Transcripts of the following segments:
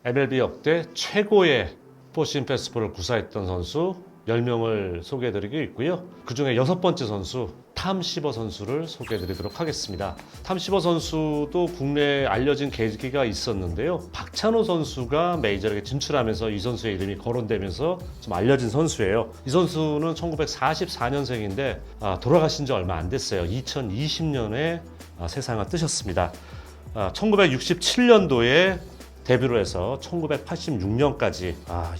MLB 역대 최고의 포신 패스트볼을 구사했던 선수 10명을 소개해드리고 있고요. 그 중에 6번째 선수 탐 시버 선수를 소개해드리도록 하겠습니다. 탐 시버 선수도 국내에 알려진 계기가 있었는데요. 박찬호 선수가 메이저리그에 진출하면서 이 선수의 이름이 거론되면서 좀 알려진 선수예요. 이 선수는 1944년생인데 돌아가신 지 얼마 안 됐어요. 2020년에 세상을 뜨셨습니다. 1967년도에 데뷔를 해서 1986년까지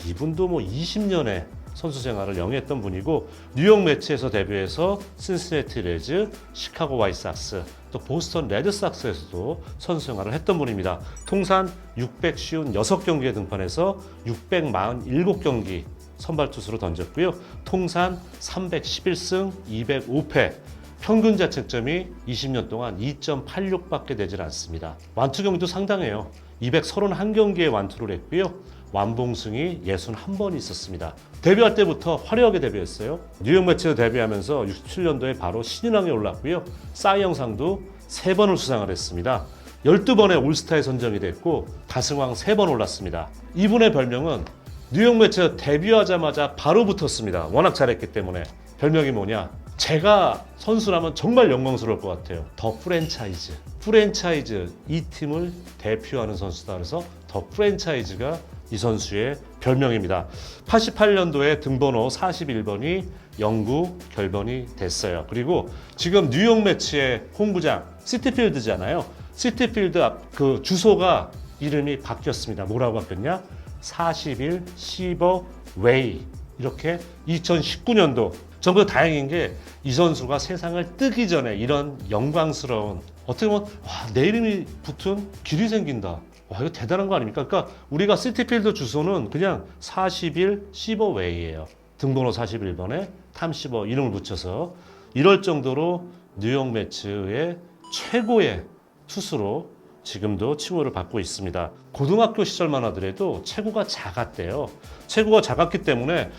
이분도 뭐 20년의 선수 생활을 영위했던 분이고, 뉴욕 매치에서 데뷔해서 신시내티 레즈, 시카고 화이트삭스, 또 보스턴 레드삭스에서도 선수 생활을 했던 분입니다. 통산 656경기에 등판해서 647경기 선발 투수로 던졌고요. 통산 311승 205패, 평균 자책점이 20년 동안 2.86밖에 되질 않습니다. 완투 경기도 상당해요. 231경기에 완투를 했고요. 완봉승이 61번이 있었습니다. 데뷔할 때부터 화려하게 데뷔했어요. 뉴욕 매치에서 데뷔하면서 67년도에 바로 신인왕에 올랐고요. 사이 영상도 3번을 수상을 했습니다. 12번의 올스타에 선정이 됐고 다승왕 3번 올랐습니다. 이분의 별명은 뉴욕 매치에서 데뷔하자마자 바로 붙었습니다. 워낙 잘했기 때문에. 별명이 뭐냐? 제가 선수라면 정말 영광스러울 것 같아요. 더 프랜차이즈. 프랜차이즈, 이 팀을 대표하는 선수다. 그래서 더 프랜차이즈가 이 선수의 별명입니다. 88년도에 등번호 41번이 영구 결번이 됐어요. 그리고 지금 뉴욕 매치의 홈구장 시티필드잖아요. 시티필드 앞 그 주소가 이름이 바뀌었습니다. 뭐라고 바뀌었냐? 41 시버 웨이. 이렇게 2019년도 정말 다행인 게 이 선수가 세상을 뜨기 전에 이런 영광스러운, 어떻게 보면 내 이름이 붙은 길이 생긴다. 이거 대단한 거 아닙니까? 그러니까 우리가 시티필드 주소는 그냥 41 시버웨이예요. 등번호 41번에 탐 시버 이름을 붙여서 이럴 정도로 뉴욕 매츠의 최고의 투수로 지금도 칭호를 받고 있습니다. 고등학교 시절만 하더라도 체구가 작았대요. 체구가 작았기 때문에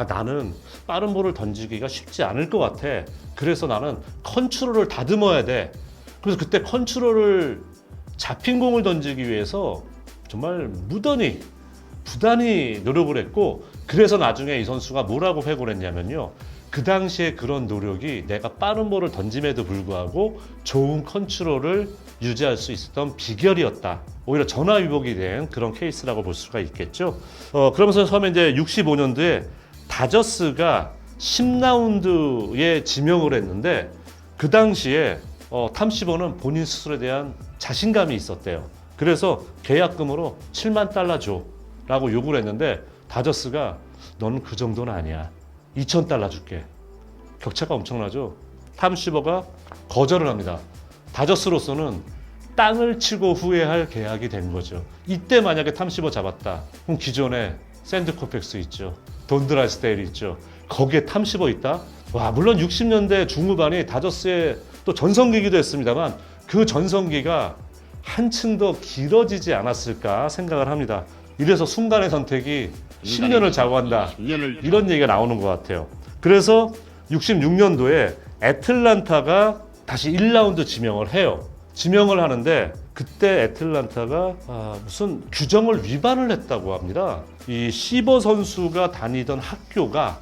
나는 빠른 볼을 던지기가 쉽지 않을 것 같아. 그래서 나는 컨트롤을 다듬어야 돼. 그래서 그때 컨트롤을 잡힌 공을 던지기 위해서 정말 무던히 부단히 노력을 했고, 그래서 나중에 이 선수가 뭐라고 회고를 했냐면요. 그 당시에 그런 노력이 내가 빠른 볼을 던짐에도 불구하고 좋은 컨트롤을 유지할 수 있었던 비결이었다. 오히려 전화위복이 된 그런 케이스라고 볼 수가 있겠죠. 그러면서 처음에 이제 65년도에 다저스가 10라운드에 지명을 했는데, 그 당시에 탐 시버는 본인 스스로에 대한 자신감이 있었대요. 그래서 계약금으로 $70,000 줘 라고 요구를 했는데, 다저스가 너는 그 정도는 아니야. $2,000 줄게. 격차가 엄청나죠. 탐 시버가 거절을 합니다. 다저스로서는 땅을 치고 후회할 계약이 된 거죠. 이때 만약에 탐 시버 잡았다. 그럼 기존에 샌드 코펙스 있죠. 돈 드라이스데일 있죠. 거기에 탐 시버 있다? 물론 60년대 중후반이 다저스의 또 전성기이기도 했습니다만, 그 전성기가 한층 더 길어지지 않았을까 생각을 합니다. 이래서 순간의 선택이 10년을 좌우한다. 이런 얘기가 나오는 것 같아요. 그래서 66년도에 애틀란타가 다시 1라운드 지명을 해요. 지명을 하는데 그때 애틀란타가 무슨 규정을 위반을 했다고 합니다. 이 시버 선수가 다니던 학교가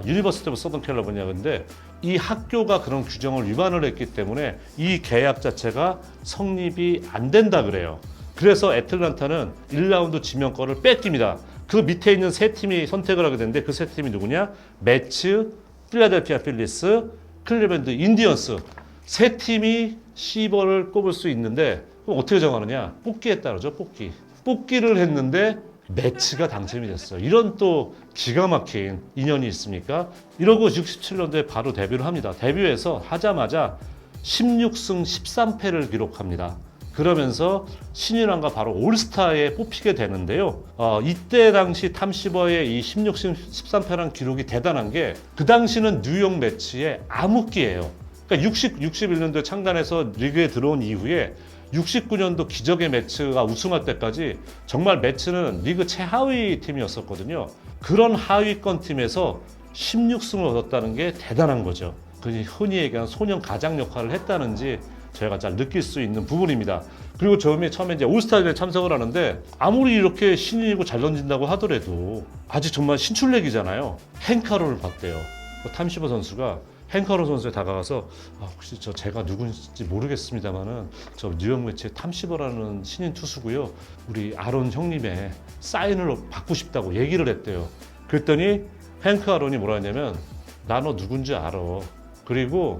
유니버시티 오브 서던 캘리포니아인데, 이 학교가 그런 규정을 위반을 했기 때문에 이 계약 자체가 성립이 안 된다 그래요. 그래서 애틀란타는 1라운드 지명권을 뺏깁니다. 그 밑에 있는 세 팀이 선택을 하게 되는데, 그 세 팀이 누구냐? 매츠, 필라델피아 필리스, 클리브랜드 인디언스. 세 팀이 시버를 꼽을 수 있는데, 그럼 어떻게 정하느냐? 뽑기에 따르죠. 뽑기를 했는데 매츠가 당첨이 됐어요. 이런 또 기가 막힌 인연이 있습니까? 이러고 67년도에 바로 데뷔를 합니다. 데뷔해서 하자마자 16승 13패를 기록합니다. 그러면서 신인왕과 바로 올스타에 뽑히게 되는데요. 이때 당시 탐 시버의 이 16승 13패라는 기록이 대단한 게, 그 당시는 뉴욕 매치의 암흑기예요. 그러니까 61년도에 창단해서 리그에 들어온 이후에 69년도 기적의 매츠가 우승할 때까지 정말 매츠는 리그 최하위 팀이었었거든요. 그런 하위권 팀에서 16승을 얻었다는 게 대단한 거죠. 흔히 얘기하는 소년 가장 역할을 했다는지 제가 잘 느낄 수 있는 부분입니다. 그리고 처음에 이제 올스타전에 참석을 하는데 아무리 이렇게 신인이고 잘 던진다고 하더라도 아직 정말 신출내기잖아요. 행카로를 봤대요. 탐시버 선수가 행카로 선수에 다가가서 혹시 제가 누군지 모르겠습니다만은 저 뉴욕 매치의 탐시버라는 신인 투수고요. 우리 아론 형님의 사인을 받고 싶다고 얘기를 했대요. 그랬더니 행크 아론이 뭐라 했냐면 나 너 누군지 알아. 그리고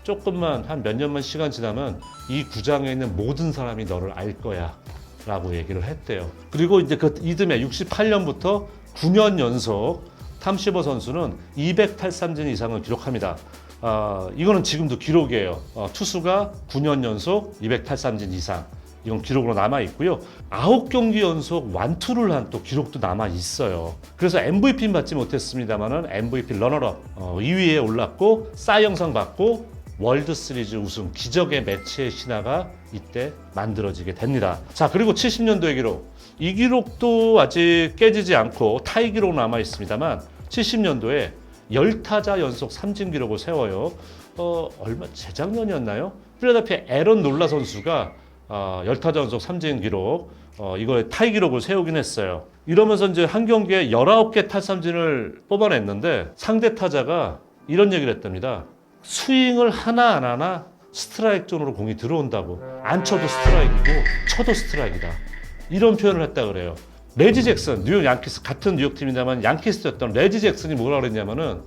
조금만 한 몇 년만 시간 지나면 이 구장에 있는 모든 사람이 너를 알 거야 라고 얘기를 했대요. 그리고 이제 그 이듬해 68년부터 9년 연속 탐시버 선수는 283진 이상을 기록합니다. 이거는 지금도 기록이에요. 투수가 9년 연속 283진 이상. 이건 기록으로 남아 있고요. 9경기 연속 완투를 한 또 기록도 남아 있어요. 그래서 MVP는 받지 못했습니다만은 MVP 러너업 2위에 올랐고 싸이 영상 받고 월드 시리즈 우승 기적의 매치의 신화가 이때 만들어지게 됩니다. 자, 그리고 70년도의 기록. 이 기록도 아직 깨지지 않고 타이 기록 남아 있습니다만 70년도에 10타자 연속 삼진 기록을 세워요. 재작년이었나요? 필라델피아 에런 놀라 선수가 10타자 연속 삼진 기록, 이거에 타이 기록을 세우긴 했어요. 이러면서 이제 한 경기에 19개 탈삼진을 뽑아냈는데 상대 타자가 이런 얘기를 했답니다. 스윙을 하나 안 하나 스트라이크 존으로 공이 들어온다고. 안 쳐도 스트라이크고 쳐도 스트라이크다. 이런 표현을 했다 그래요. 레지 잭슨, 뉴욕 양키스 같은 뉴욕 팀이다만 양키스였던 레지 잭슨이 뭐라 그랬냐면은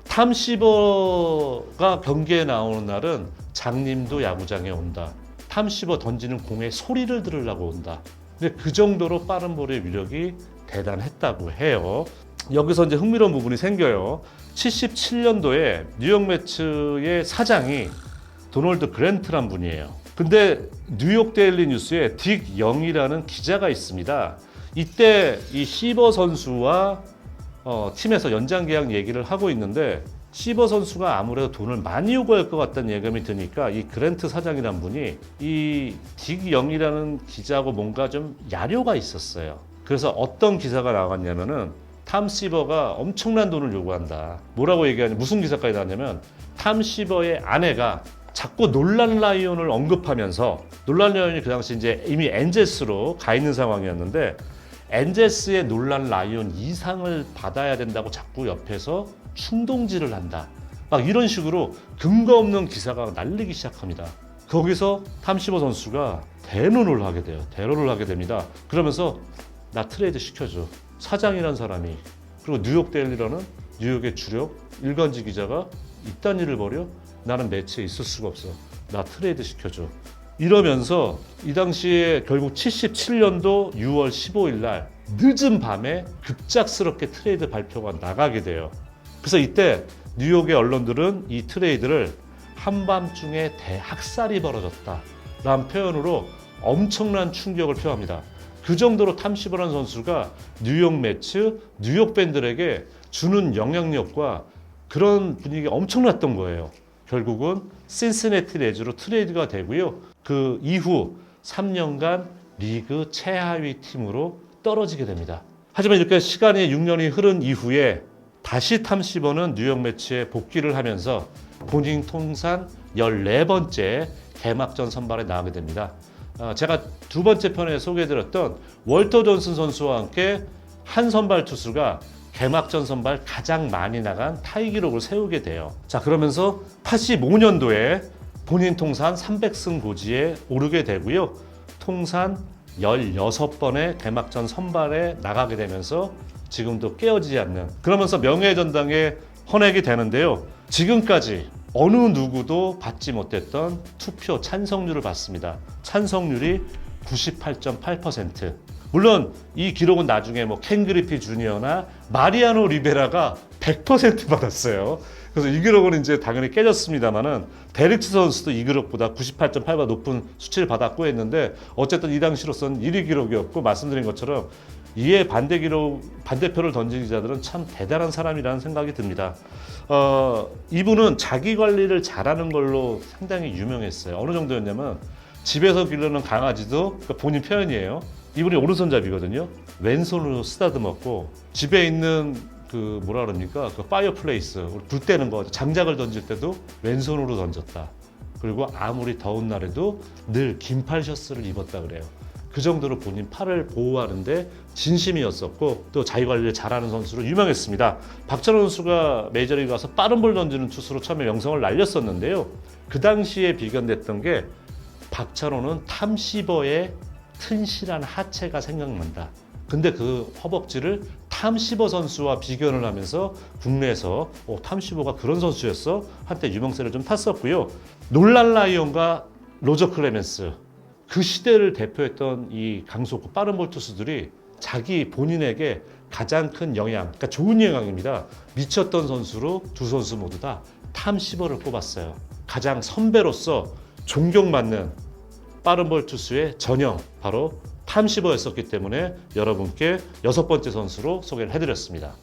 탐시버가 경기에 나오는 날은 장님도 야구장에 온다. 탐시버 던지는 공의 소리를 들으려고 온다. 근데 그 정도로 빠른 볼의 위력이 대단했다고 해요. 여기서 이제 흥미로운 부분이 생겨요. 77년도에 뉴욕 매츠의 사장이 도널드 그랜트란 분이에요. 근데 뉴욕 데일리 뉴스에 딕 영이라는 기자가 있습니다. 이때 이 시버 선수와 팀에서 연장 계약 얘기를 하고 있는데 시버 선수가 아무래도 돈을 많이 요구할 것 같다는 예감이 드니까 이 그랜트 사장이란 분이 이 딕 영이라는 기자하고 뭔가 좀 야료가 있었어요. 그래서 어떤 기사가 나왔냐면은 탐 시버가 엄청난 돈을 요구한다. 뭐라고 얘기하냐, 무슨 기사까지 나왔냐면 탐 시버의 아내가 자꾸 놀란 라이온을 언급하면서, 놀란 라이온이 그 당시 이제 이미 엔젤스로 가 있는 상황이었는데 엔젤스의 놀란 라이온 이상을 받아야 된다고 자꾸 옆에서 충동질을 한다. 막 이런 식으로 근거 없는 기사가 날리기 시작합니다. 거기서 탐시버 선수가 대론을 하게 돼요. 대론을 하게 됩니다. 그러면서 나 트레이드 시켜줘. 사장이란 사람이, 그리고 뉴욕 데일리라는 뉴욕의 주력 일간지 기자가 이딴 일을 벌여? 나는 매치에 있을 수가 없어. 나 트레이드 시켜줘. 이러면서 이 당시에 결국 77년도 6월 15일 날 늦은 밤에 급작스럽게 트레이드 발표가 나가게 돼요. 그래서 이때 뉴욕의 언론들은 이 트레이드를 한밤중에 대학살이 벌어졌다 라는 표현으로 엄청난 충격을 표합니다. 그 정도로 탐시버라는 선수가 뉴욕 매츠, 뉴욕 팬들에게 주는 영향력과 그런 분위기가 엄청났던 거예요. 결국은 신시내티 레즈로 트레이드가 되고요. 그 이후 3년간 리그 최하위 팀으로 떨어지게 됩니다. 하지만 이렇게 시간이 6년이 흐른 이후에 다시 탐시버는 뉴욕 매치에 복귀를 하면서 본인 통산 14번째 개막전 선발에 나가게 됩니다. 제가 두 번째 편에 소개해드렸던 월터 존슨 선수와 함께 한 선발 투수가 개막전 선발 가장 많이 나간 타이 기록을 세우게 돼요. 자, 그러면서 85년도에 본인 통산 300승 고지에 오르게 되고요. 통산 16번의 개막전 선발에 나가게 되면서 지금도 깨어지지 않는, 그러면서 명예의 전당에 헌액이 되는데요. 지금까지 어느 누구도 받지 못했던 투표 찬성률을 받습니다. 찬성률이 98.8%. 물론 이 기록은 나중에 켄 그리피 주니어나 마리아노 리베라가 100% 받았어요. 그래서 이 기록은 이제 당연히 깨졌습니다만은 데릭스 선수도 이 기록보다 98.8가 높은 수치를 받았고 했는데 어쨌든 이 당시로서는 1위 기록이었고, 말씀드린 것처럼 이에 반대표를 던진 기자들은 참 대단한 사람이라는 생각이 듭니다. 이분은 자기 관리를 잘하는 걸로 상당히 유명했어요. 어느 정도였냐면 집에서 기르는 강아지도, 그러니까 본인 표현이에요. 이분이 오른손잡이거든요. 왼손으로 쓰다듬었고, 집에 있는 그 파이어플레이스, 불 때는 거, 장작을 던질 때도 왼손으로 던졌다. 그리고 아무리 더운 날에도 늘 긴팔 셔츠를 입었다 그래요. 그 정도로 본인 팔을 보호하는데 진심이었었고 또 자기 관리를 잘하는 선수로 유명했습니다. 박찬호 선수가 메이저리그 가서 빠른 볼 던지는 투수로 처음에 명성을 날렸었는데요. 그 당시에 비견됐던 게 박찬호는 탐시버의 튼실한 하체가 생각난다. 근데 그 허벅지를 탐시버 선수와 비견을 하면서 국내에서 탐시버가 그런 선수였어? 한때 유명세를 좀 탔었고요. 놀랄 라이온과 로저 클레멘스, 그 시대를 대표했던 이 강속구 빠른 볼 투수들이 자기 본인에게 가장 큰 영향, 그러니까 좋은 영향입니다. 미쳤던 선수로 두 선수 모두 다 탐시버를 꼽았어요. 가장 선배로서 존경받는 빠른 볼 투수의 전형, 바로 탐시버였었기 때문에 여러분께 6번째 선수로 소개를 해드렸습니다.